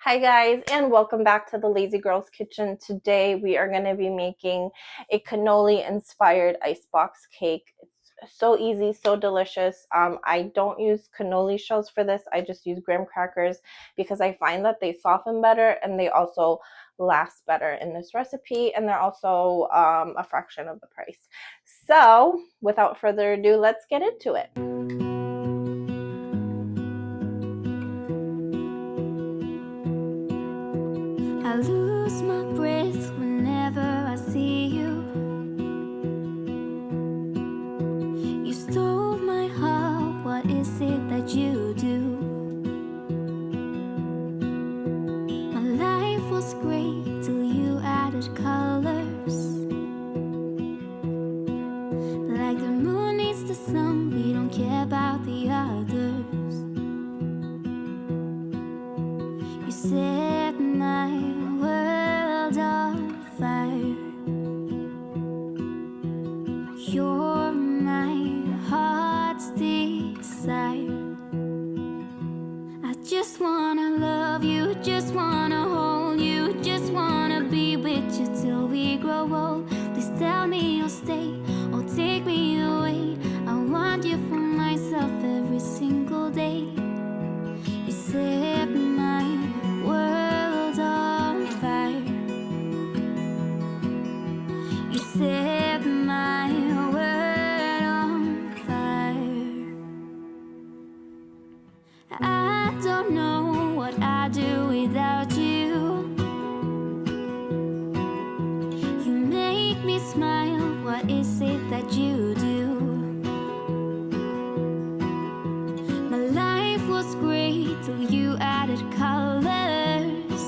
Hi guys, and welcome back to the Lazy Girls Kitchen. Today we are going to be making a cannoli inspired icebox cake. It's so easy, so delicious. I don't use cannoli shells for this. I just use graham crackers because I find that they soften better and they also last better in this recipe, and they're also a fraction of the price. So without further ado, let's get into it. I lose my breath whenever I see you. You stole my heart, what is it that you do? My life was great till you added colors. Like the moon needs the sun, we don't care about the others. You set my world on fire. You're my heart's desire. I just wanna love you, just wanna hold you, just wanna be with you till we grow old. Please tell me you'll stay or take me away. I want you for myself every single day. You set my world on fire. You set my world on fire. I don't know what I'd do without you. You make me smile, what is it that you do? My life was great till you added colors.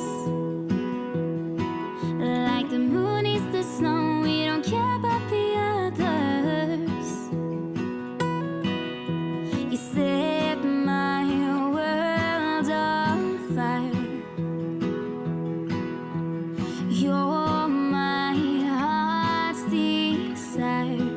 Like the moon is the snow, we don't care about the others. You set my world on fire. You're my heart's desire.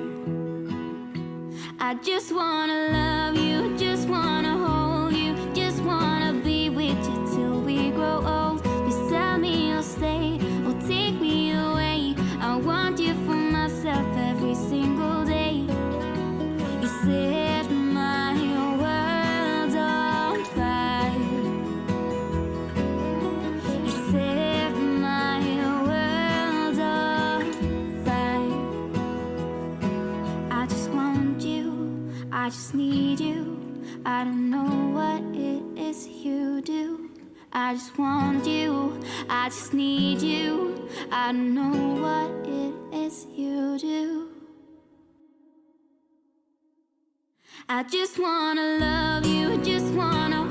I just wanna love you, just wanna hold you, just wanna be with you till we grow old. Please tell me you'll stay or take me away. I want you for myself every single day. You set my world on fire. You set my world on fire. I just want you, I just need you. I don't know what it is you do. I just want you, I just need you. I don't know what it is you do. I just wanna love you, just wanna